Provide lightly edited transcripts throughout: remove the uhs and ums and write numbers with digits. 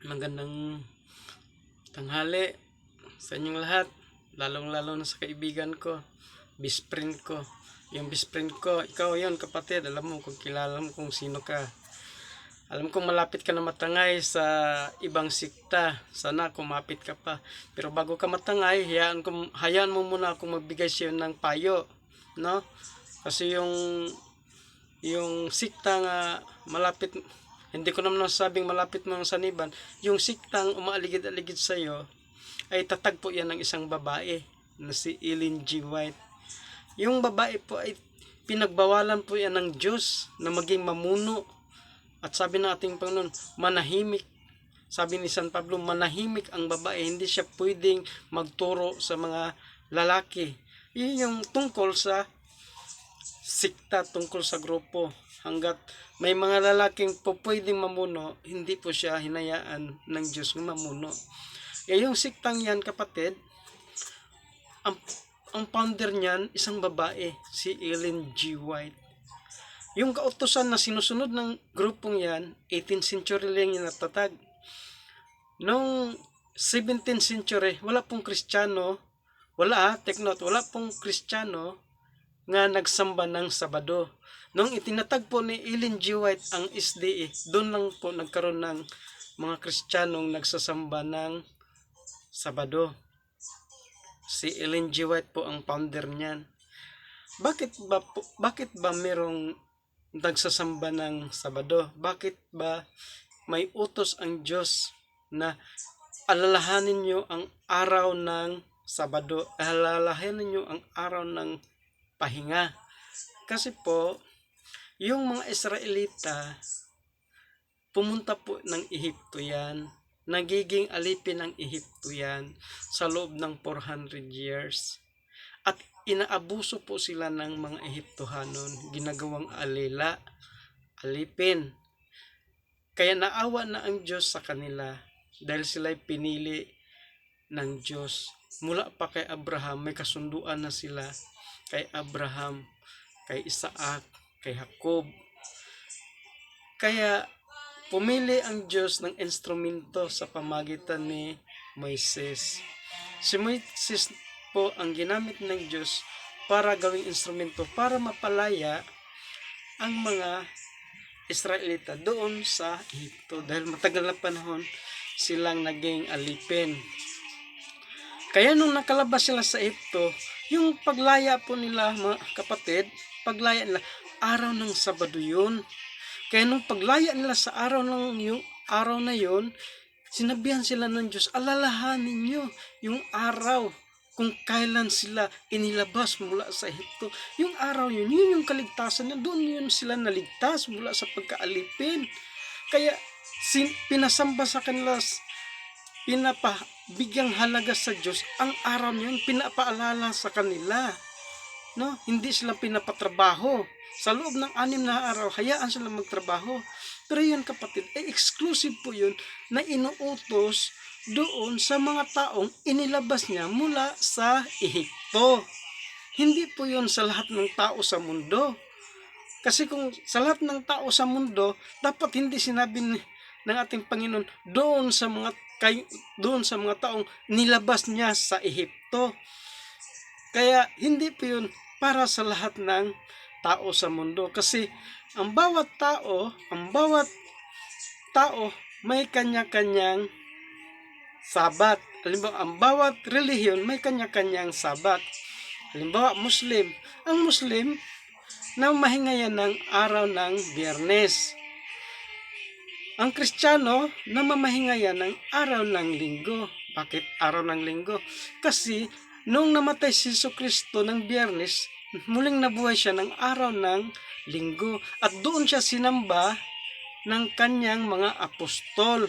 Magandang tanghali sa inyong lahat, lalong-lalo na sa kaibigan ko, best friend ko. Yung best friend ko, ikaw yon kapatid, alam mo kung kilala mo kung sino ka. Alam kong malapit ka na matangay sa ibang sikta. Sana kumapit ka pa. Pero bago ka matangay, hayaan mo muna akong magbigay sa iyo ng payo, no? Kasi yung sikta nga malapit, hindi ko naman nasabing malapit mo sa saniban, yung siktang umaaligid-aligid sa iyo ay tatagpo yan ng isang babae na si Ellen G. White. Yung babae po ay pinagbawalan po yan ng Diyos na maging mamuno. At sabi ng ating Panginoon, manahimik. Sabi ni San Pablo, manahimik ang babae. Hindi siya pwedeng magturo sa mga lalaki. Yun yung tungkol sa sikta, tungkol sa grupo. Hanggat may mga lalaking po pwedeng mamuno, hindi po siya hinayaan ng Diyos ng mamuno. Yung siktang yan, kapatid, ang, ang founder niyan, isang babae, si Ellen G. White. Yung kautusan na sinusunod ng grupong yan, 18th century lang yung natatag. Noong 17th century, wala pong Kristiyano, wala pong Kristiyano nga nagsamba ng Sabado. Nung itinatag po ni Ellen G. White ang SDA, doon lang po nagkaroon ng mga Kristiyanong nagsasamba ng Sabado. Si Ellen G. White po ang founder niyan. Bakit ba merong nagsasamba ng Sabado? Bakit ba may utos ang Diyos na alalahanin nyo ang araw ng Sabado, alalahanin nyo ang araw ng pahinga? Kasi po, yung mga Israelita, pumunta po ng Ehipto yan, nagiging alipin ng Ehipto yan sa loob ng 400 years. At inaabuso po sila ng mga Ehiptohanon, ginagawang alipin. Kaya naawa na ang Diyos sa kanila dahil sila'y pinili ng Diyos. Mula pa kay Abraham, may kasunduan na sila kay Abraham, kay Isaac, kay Jacob. Kaya pumili ang Diyos ng instrumento sa pamagitan ni Moises. Si Moises po ang ginamit ng Diyos para gawing instrumento para mapalaya ang mga Israelita doon sa Ehipto dahil matagal na panahon silang naging alipin. Kaya nung nakalabas sila sa Ehipto, yung paglaya po nila, mga kapatid, paglaya nila, araw ng Sabado yun. Kaya nung paglaya nila sa araw na yun, sinabihan sila ng Diyos, alalahanin nyo yung araw kung kailan sila inilabas mula sa Ehipto. Yung araw yun yung kaligtasan na doon yun sila naligtas mula sa pagkaalipin. Kaya pinasamba sa kanila, pinapabigyang halaga sa Diyos ang araw na yun, pinapaalala sa kanila. No? Hindi sila pinapatrabaho. Sa loob ng 6 na araw, hayaan sila magtrabaho. Pero yun kapatid, exclusive po yun na inuutos doon sa mga taong inilabas niya mula sa Ehipto. Hindi po yun sa lahat ng tao sa mundo. Kasi kung sa lahat ng tao sa mundo, dapat hindi sinabi ng ating Panginoon doon sa mga taong nilabas niya sa Ehipto. Kaya hindi po yun para sa lahat ng tao sa mundo. Kasi ang bawat tao may kanya-kanyang Sabat. Halimbawa, ang bawat relihiyon may kanya-kanyang Sabat. Halimbawa, Muslim. Ang Muslim, namahingayan ng araw ng Biyernes. Ang Kristiyano, namamahingayan ng araw ng Linggo. Bakit araw ng Linggo? Kasi, nung namatay si Jesucristo ng Biyernes, muling nabuhay siya ng araw ng Linggo. At doon siya sinamba ng kanyang mga apostol.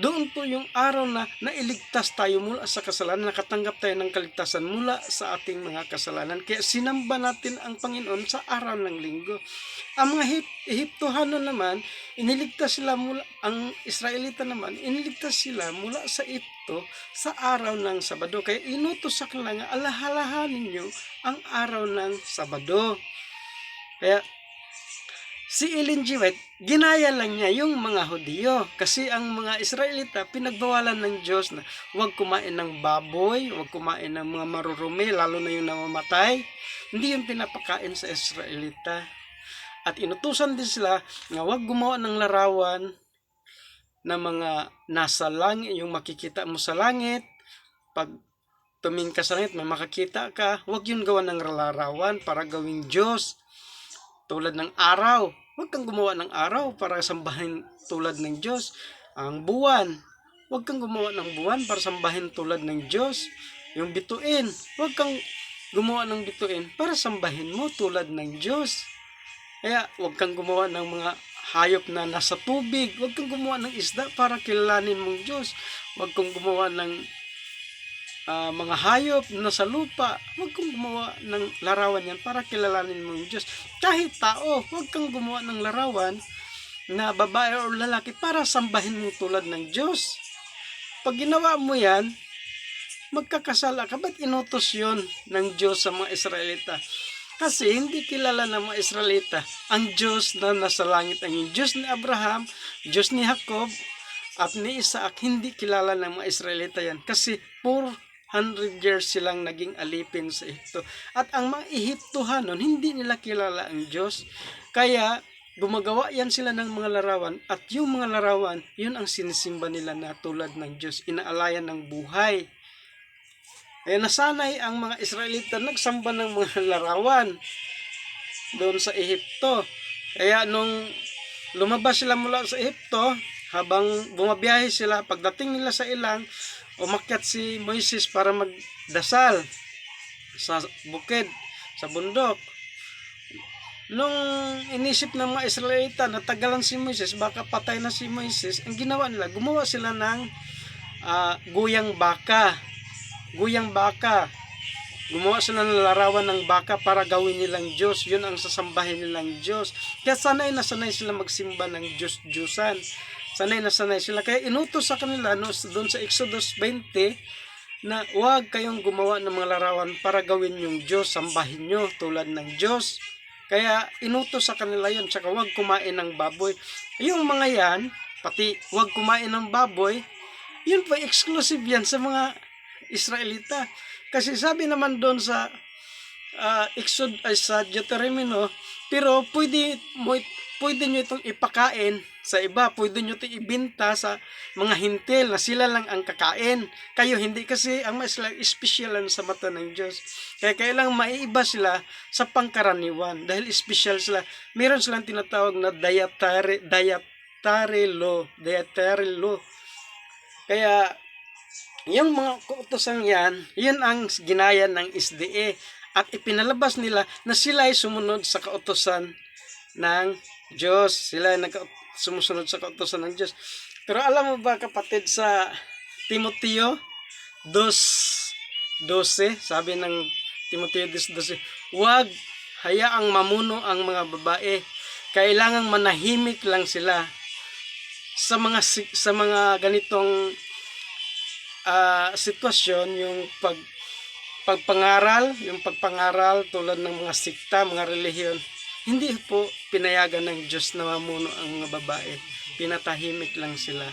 Doon po yung araw na nailigtas tayo mula sa kasalanan, nakatanggap tayo ng kaligtasan mula sa ating mga kasalanan. Kaya sinamba natin ang Panginoon sa araw ng Linggo. Ang mga Ehiptohano naman, ang Israelita naman, iniligtas sila mula sa Ehipto sa araw ng Sabado. Kaya inutos sa kanila nga, alahalahanin nyo ang araw ng Sabado. Kaya Si Ellen G. White, ginaya lang niya yung mga Hudyo. Kasi ang mga Israelita, pinagbawalan ng Diyos na huwag kumain ng baboy, huwag kumain ng mga marurumi, lalo na yung namamatay. Hindi yung pinapakain sa Israelita. At inutusan din sila na huwag gumawa ng larawan na mga nasa langit, yung makikita mo sa langit. Pag tumingin ka sa langit, may makakita ka. Huwag yun gawa ng larawan para gawing Diyos. Tulad ng araw. Huwag kang gumawa ng araw para sambahin tulad ng Diyos. Ang buwan. Huwag kang gumawa ng buwan para sambahin tulad ng Diyos. Yung bituin. Huwag kang gumawa ng bituin para sambahin mo tulad ng Diyos. Kaya huwag kang gumawa ng mga hayop na nasa tubig. Huwag kang gumawa ng isda para kilalanin mong Diyos. Huwag kang gumawa ng mga hayop na sa lupa. Huwag kang gumawa ng larawan yan para kilalanin mo yung Diyos. Kahit tao, huwag kang gumawa ng larawan na babae o lalaki para sambahin mo tulad ng Diyos. Pag ginawa mo yan, magkakasala ka. Ba't inutos yun ng Diyos sa mga Israelita? Kasi hindi kilala ng mga Israelita ang Diyos na nasa langit. Ang Diyos ni Abraham, Diyos ni Jacob, at ni Isaac. Hindi kilala ng mga Israelita yan. Kasi 400 years silang naging alipin sa Ehipto. At ang mga Ehiptohanon, hindi nila kilala ang Diyos. Kaya gumagawa yan sila ng mga larawan. At yung mga larawan, yun ang sinisimba nila na tulad ng Diyos. Inaalayan ng buhay. Kaya nasanay ang mga Israelita nagsamba ng mga larawan doon sa Ehipto. Kaya nung lumabas sila mula sa Ehipto, habang bumabiyahe sila, pagdating nila sa ilang, umakyat si Moises para magdasal sa bukid, sa bundok. Nung inisip ng mga Israelita na tagalan si Moises, baka patay na si Moises, ang ginawa nila, gumawa sila ng guyang baka. Gumawa sila ng larawan ng baka para gawin nilang Diyos. Yun ang sasambahin nilang Diyos. Kaya sanay na sanay sila magsimba ng Diyos-Diyusan. Sanay na sanay sila. Kaya inutos sa kanila doon sa Exodus 20 na huwag kayong gumawa ng mga larawan para gawin yung Diyos. Sambahin nyo tulad ng Diyos. Kaya inutos sa kanila yun. Tsaka huwag kumain ng baboy. Yung mga yan, pati huwag kumain ng baboy, yun po exclusive yan sa mga Israelita. Kasi sabi naman doon sa sa Deuteronomy, pero pwede nyo itong ipakain sa iba, pwede nyo itong ibinta sa mga hintil na sila lang ang kakain. Kayo hindi, kasi ang mas espesyal sa mata ng Diyos. Kaya kailangan maiiba sila sa pangkaraniwan dahil espesyal sila. Meron silang tinatawag na dietary law. Kaya yung mga kautosan yan, yun ang ginaya ng SDA at ipinalabas nila na sila ay sumunod sa kautosan ng Diyos. Sila ay sumusunod sa kautosan ng Diyos. Pero alam mo ba kapatid, sa Timoteo 2:12, sabi ng Timoteo 2:12, huwag hayaang mamuno ang mga babae. Kailangang manahimik lang sila sa mga ganitong sitwasyon, yung pagpangaral tulad ng mga sikta, mga relihiyon. Hindi po pinayagan ng Diyos na mamuno ang mga babae. Pinatahimik lang sila.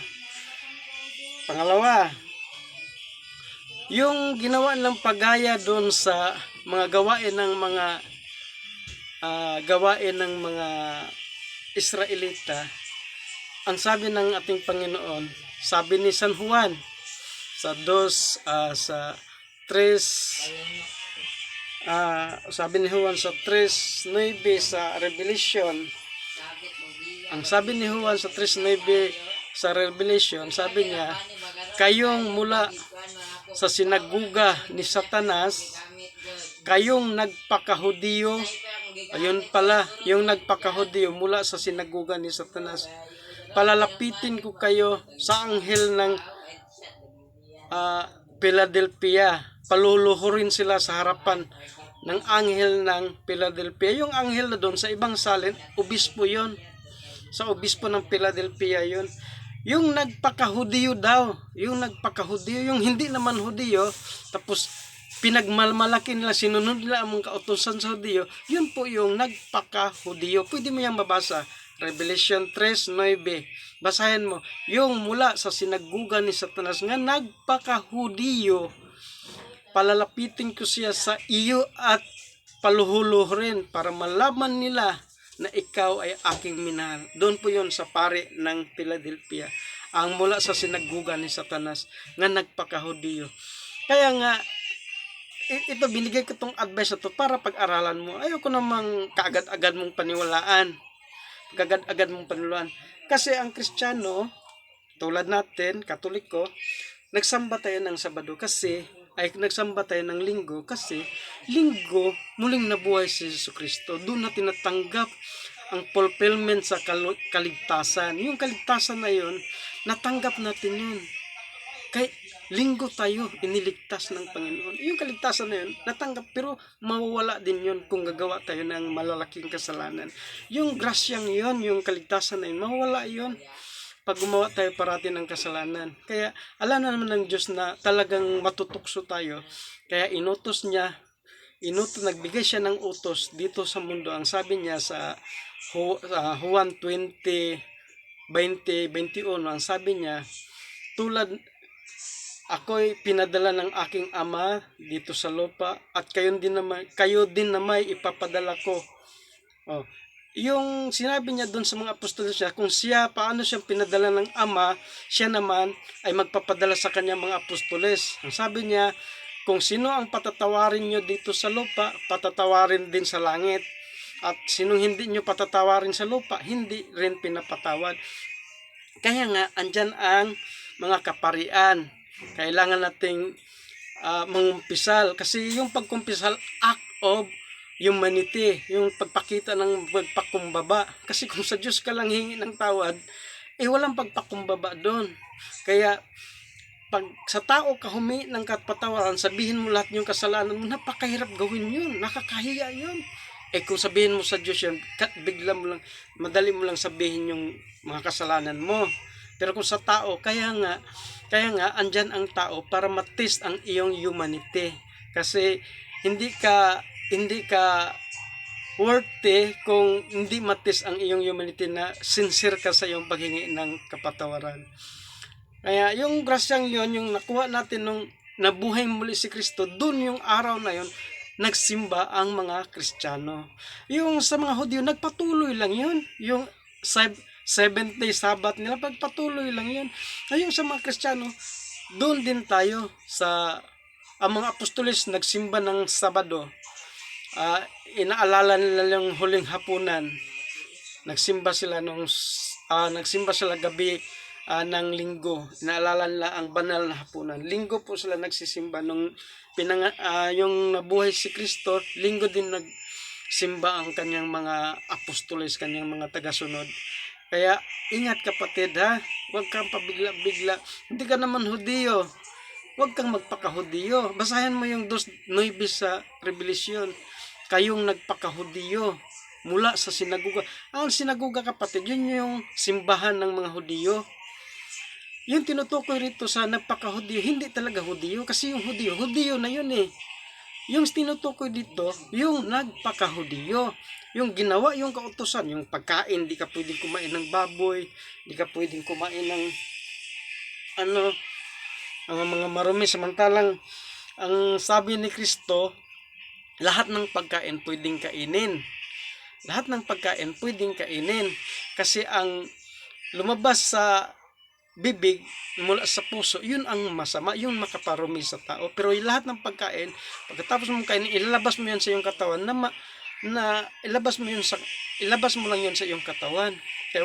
Pangalawa, yung ginawa ng paggaya doon sa mga gawain ng mga Israelita, ang sabi ng ating Panginoon, sabi ni San Juan sa 3, sabi ni Juan sa 3:9 sa Revelation, ang sabi ni Juan sa 3:9 sa Revelation, sabi niya, kayong mula sa sinaguga ni Satanas, kayong nagpakahudiyo, ayun pala, yung nagpakahudiyo mula sa sinaguga ni Satanas, palalapitin ko kayo sa anghel ng Philadelphia. Paluluhurin sila sa harapan ng anghel ng Philadelphia. Yung anghel na doon sa ibang salin, obispo yon. Sa obispo ng Philadelphia yon. Yung nagpakahudiyo daw, yung hindi naman hudiyo, tapos pinagmalmalaki nila, sinunod nila ang mga kautusan sa Hudiyo, yun po yung nagpaka-Hudiyo. Pwede mo yung mabasa. Revelation 3:9. Basahin mo. Yung mula sa sinagugan ni Satanas nga nagpaka-Hudiyo, palalapitin ko siya sa iyo at paluhuluhin para malaman nila na ikaw ay aking minahal. Doon po yun sa pari ng Philadelphia. Ang mula sa sinagugan ni Satanas nga nagpaka-Hudiyo. Kaya nga, ito binigay ko tong advice na to para pag-aralan mo. Ayoko namang kaagad-agad mong paniwalaan. Kaagad-agad mong paniwalaan. Kasi ang Kristiyano, tulad natin, Katoliko, nagsamba tayo ng Sabado kasi, ay nagsamba tayo ng Linggo kasi, Linggo, muling nabuhay si Jesucristo. Doon natin natanggap ang fulfillment sa kaligtasan. Yung kaligtasan na yun, natanggap natin yun. Kay Linggo tayo iniligtas ng Panginoon. Yung kaligtasan na yun, natanggap, pero mawawala din yun kung gagawa tayo ng malalaking kasalanan. Yung grasyang yun, yung kaligtasan na yun, mawawala yun pag gumawa tayo parati ng kasalanan. Kaya alam na naman ng Diyos na talagang matutukso tayo. Kaya nagbigay siya ng utos dito sa mundo. Ang sabi niya sa Juan 20:20-21, ang sabi niya, tulad ako'y pinadala ng aking Ama dito sa lupa at kayo din na may ipapadala ko. Oh. Yung sinabi niya doon sa mga apostolos niya, kung siya, paano siya pinadala ng Ama, siya naman ay magpapadala sa kanya mga apostoles. Ang sabi niya, kung sino ang patatawarin nyo dito sa lupa, patatawarin din sa langit. At sinong hindi nyo patatawarin sa lupa, hindi rin pinapatawad. Kaya nga, andyan ang mga kaparian. Kailangan nating mangumpisal. Kasi yung pagkumpisal, act of humanity. Yung pagpakita ng pagpakumbaba. Kasi kung sa Diyos ka lang hingi ng tawad, walang pagpakumbaba doon. Kaya, pag sa tao ka humingi ng kapatawaran, sabihin mo lahat yung kasalanan mo, napakahirap gawin yun. Nakakahiya yun. Kung sabihin mo sa Diyos yun, madali mo lang sabihin yung mga kasalanan mo. Pero kung sa tao, kaya nga, andyan ang tao para matest ang iyong humanity. Kasi, hindi ka worthy kung hindi matest ang iyong humanity na sincere ka sa iyong paghingi ng kapatawaran. Kaya, yung grasyang yon, yung nakuha natin nung nabuhay muli si Kristo, dun yung araw na yon, nagsimba ang mga Kristiyano. Yung sa mga Hudyo, nagpatuloy lang yun. Yung 7-day Sabbath nila, pagpatuloy lang yun. Ngayon sa mga Kristiyano, doon din tayo sa ang mga apostoles nagsimba ng Sabado. Inaalala nila yung huling hapunan. Nagsimba sila gabi ng Linggo. Inaalala nila ang banal na hapunan. Linggo po sila nagsisimba nung yung nabuhay si Kristo. Linggo din nagsimba ang kanyang mga apostoles, kanyang mga tagasunod. Kaya ingat kapatid ha, huwag kang pabigla-bigla. Hindi ka naman Hudiyo, huwag kang magpaka-Hudiyo. Basahin mo yung 2:9 sa Revelation. Kayong nagpaka-Hudiyo mula sa sinaguga. Ang sinaguga kapatid, yun yung simbahan ng mga Hudiyo. Yung tinutukoy rito sa nagpaka-Hudiyo, hindi talaga Hudiyo. Kasi yung Hudiyo na yun eh. Yung tinutukoy dito, yung nagpaka-Hudiyo. Yung ginawa yung kautusan, yung pagkain, di ka pwedeng kumain ng baboy, di ka pwedeng kumain ng mga marumi. Samantalang, ang sabi ni Kristo, lahat ng pagkain pwedeng kainin. Lahat ng pagkain pwedeng kainin. Kasi ang lumabas sa bibig mula sa puso, yun ang masama, yun makaparumi sa tao. Pero lahat ng pagkain, pagkatapos mong kainin, ilalabas mo yan sa iyong katawan ilabas mo lang yun sa iyong katawan. Kaya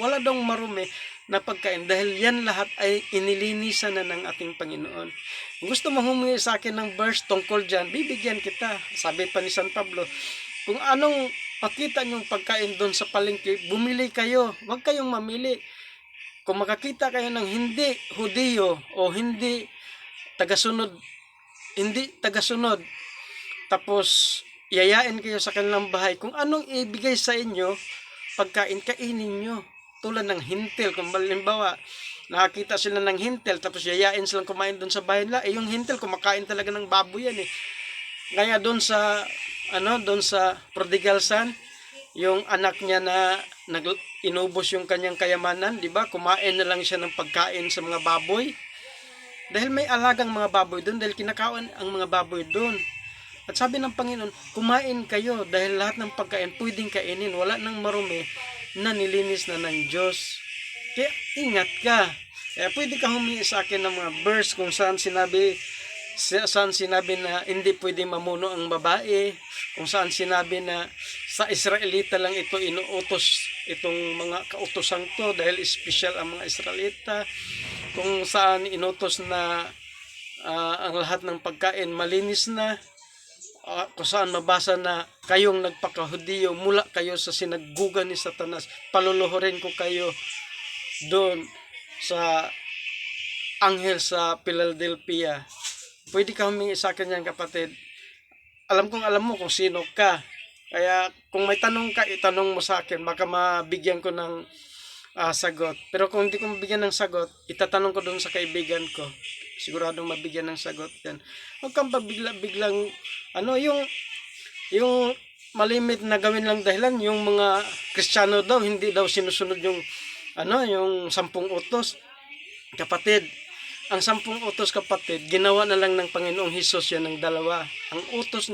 wala daw marumi na pagkain dahil yan lahat ay inilinisan na ng ating Panginoon. Kung gusto mo humingi sa akin ng verse tungkol dyan, bibigyan kita. Sabi pa ni San Pablo, kung anong pakita niyong pagkain doon sa palengke, bumili kayo, huwag kayong mamili. Kung makakita kayo ng hindi Hudiyo o hindi tagasunod, tapos yayain kayo sa kanilang bahay, kung anong ibigay sa inyo, pagkain, kainin nyo. tulad ng hintil. Kung halimbawa, nakakita sila ng hintil, tapos yayain silang kumain doon sa bahay nila, yung hintil, kumakain talaga ng baboy yan eh. Kaya doon sa, doon sa prodigal son, yung anak niya na inubos yung kanyang kayamanan, di ba? Kumain na lang siya ng pagkain sa mga baboy. Dahil may alagang mga baboy doon, dahil kinakain ang mga baboy doon. At sabi ng Panginoon, kumain kayo dahil lahat ng pagkain pwedeng kainin. Wala nang marumi na nilinis na ng Diyos. Kaya ingat ka. Kaya pwede ka humingi sa akin ng mga verse kung saan sinabi na hindi pwede mamuno ang babae, kung saan sinabi na sa Israelita lang ito inuutos itong mga kautosang to dahil special ang mga Israelita, kung saan inutos na ang lahat ng pagkain malinis na, kung saan mabasa na kayong nagpakahudiyo, mula kayo sa sinagugan ni Satanas, paluluhurin ko kayo doon sa anghel sa Philadelphia. Pwede ka humingi sa akin yan, kapatid. Alam mo kung sino ka. Kaya kung may tanong ka, itanong mo sa akin, baka mabigyan ko ng sagot. Pero kung hindi ko mabigyan ng sagot, itatanong ko doon sa kaibigan ko. Siguradong mabigyan ng sagot yan. Huwag kang biglang yung malimit na gawin lang dahilan. Yung mga Kristiyano daw, hindi daw sinusunod yung 10 utos. Kapatid, ang 10 utos, kapatid, ginawa na lang ng Panginoong Hesus yan ng 2. Ang utos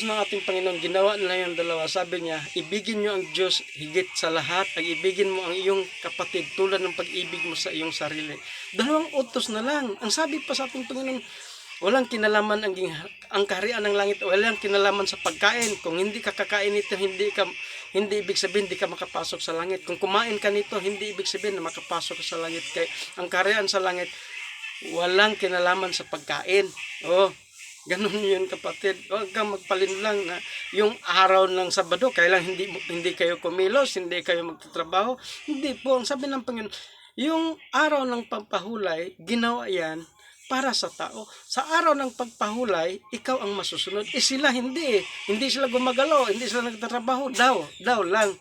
ng ating Panginoon, ginawa na lang yung 2. Sabi niya, ibigin nyo ang Diyos higit sa lahat, at ibigin mo ang iyong kapatid tulad ng pag-ibig mo sa iyong sarili. 2 utos na lang. Ang sabi pa sa ating Panginoon, walang kinalaman ang kaharian ng langit, walang kinalaman sa pagkain. Kung hindi ka kakain nito, hindi ibig sabihin hindi ka makapasok sa langit. Kung kumain ka nito, hindi ibig sabihin na makapasok ka sa langit. Kaya ang kaharian sa langit, walang kinalaman sa pagkain. Ganun yun, kapatid. Huwag kang magpalinlang na yung araw ng Sabado, kailang hindi kayo kumilos, hindi kayo magtatrabaho. Hindi po. Ang sabi ng Panginoon, yung araw ng pagpahulay, ginawa yan para sa tao. Sa araw ng pagpahulay, ikaw ang masusunod. Sila hindi. Hindi sila gumagalaw, hindi sila nagtatrabaho. Daw lang.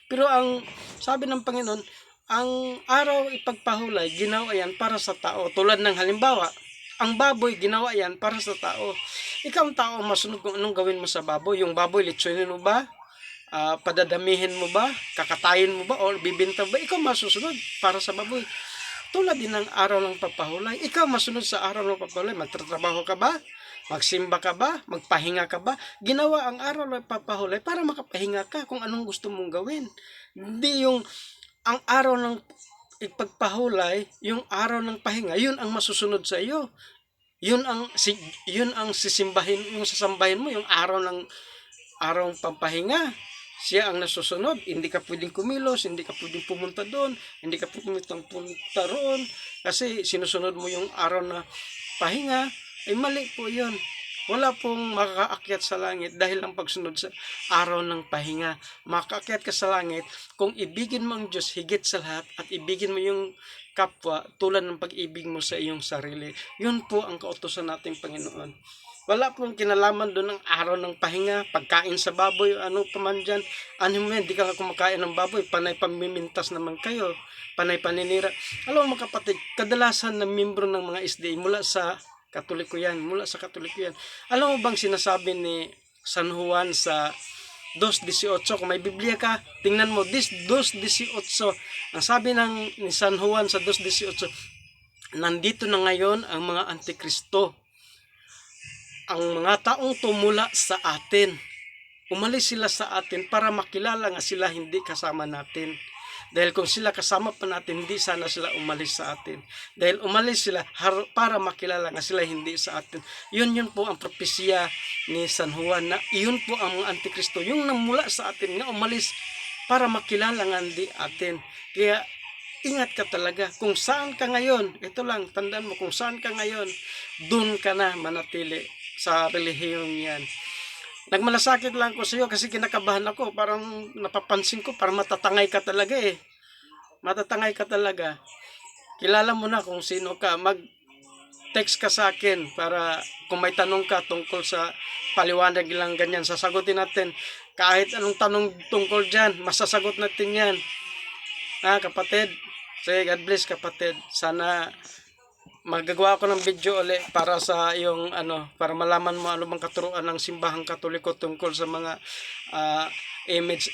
Pero ang sabi ng Panginoon, ang araw ipagpahulay, ginawa yan para sa tao. Tulad ng halimbawa, ang baboy, ginawa yan para sa tao. Ikaw ang tao masunod kung anong gawin mo sa baboy. Yung baboy, litsunin mo ba? Padadamihin mo ba? Kakatayin mo ba? O bibinta ba? Ikaw masusunod para sa baboy. Tulad din ng araw ng pagpahulay. Ikaw masunod sa araw ng pagpahulay. Magtatrabaho ka ba? Magsimba ka ba? Magpahinga ka ba? Ginawa ang araw ng pagpahulay para makapahinga ka kung anong gusto mong gawin. Hindi yung ang araw ng ipagpahulay, yung araw ng pahinga, yun ang masusunod sa iyo. Yun ang sisimbahin, yung sasambahin mo, yung araw ng pampahinga. Siya ang nasusunod. Hindi ka pwedeng kumilos, hindi ka pwedeng pumunta doon, hindi ka pwedeng pumunta roon, kasi sinusunod mo yung araw na pahinga. Ay mali po yun. Wala pong makakaakyat sa langit dahil lang pagsunod sa araw ng pahinga. Makakaakyat ka sa langit kung ibigin mo ang Diyos higit sa lahat at ibigin mo yung kapwa tulad ng pag-ibig mo sa iyong sarili. Yun po ang kautusan nating Panginoon. Wala pong kinalaman doon ng araw ng pahinga, pagkain sa baboy, ano pa man dyan. Di ka kumakain ng baboy, panay pamimintas naman kayo, panay paninira. Alam mo mga kapatid, kadalasan na membro ng mga SDA mula sa Katoliko yan. Alam mo bang sinasabi ni San Juan sa 2:18? Kung may Biblia ka, tingnan mo, 2:18. Ang sabi ni San Juan sa 2:18, nandito na ngayon ang mga antikristo. Ang mga taong tumula sa atin. Umalis sila sa atin para makilala nga sila hindi kasama natin. Dahil kung sila kasama pa natin, hindi sana sila umalis sa atin. Dahil umalis sila para makilala nga sila hindi sa atin. Yun po ang propesya ni San Juan na yun po ang mga antikristo. Yung namula sa atin nga umalis para makilala nga hindi atin. Kaya ingat ka talaga. Kung saan ka ngayon, ito lang, tandaan mo, kung saan ka ngayon, dun ka na manatili sa relihiyong yan. Nagmalasakit lang ko sa iyo kasi kinakabahan ako. Parang napapansin ko, parang matatangay ka talaga eh. Matatangay ka talaga. Kilala mo na kung sino ka. Mag-text ka sa akin para kung may tanong ka tungkol sa paliwanag lang ganyan, sasagutin natin. Kahit anong tanong tungkol dyan, masasagot natin yan. Kapatid. Sige, God bless kapatid. Sana magagawa ako ng video ulit para sa yung para malaman mo ano bang katuruan ng simbahang Katoliko tungkol sa mga image,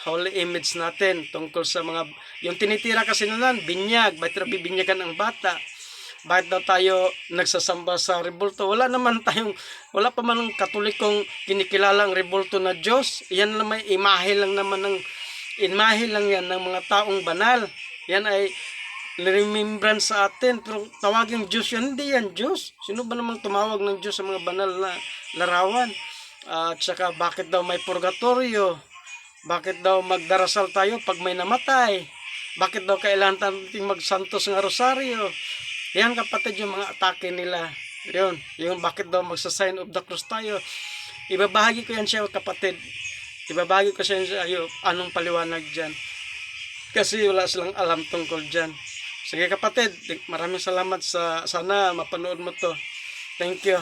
holy image natin, tungkol sa mga yung tinitira kasi naman binyag. Bakit bibinyagan ang bata? Bakit daw tayo nagsasamba sa rebulto? Wala pa man ng Katolikong kinikilala ang rebulto na Diyos. Yan lang, may imahe lang yan ng mga taong banal. Yan ay remembrance sa atin, pero tawagin Diyos yan, hindi yan Diyos. Sino ba namang tumawag ng Diyos sa mga banal na larawan? At saka bakit daw may purgatorio? Bakit daw magdarasal tayo pag may namatay? Bakit daw kailangan natin magsantos ng rosaryo? Yan kapatid yung mga atake nila. Yung bakit daw magsa-sign of the cross tayo. Ibabahagi ko yan siya kapatid. Ibabahagi ko siya anong paliwanag dyan. Kasi wala silang alam tungkol dyan. Sige kapatid, maraming salamat sana mapanood mo to. Thank you.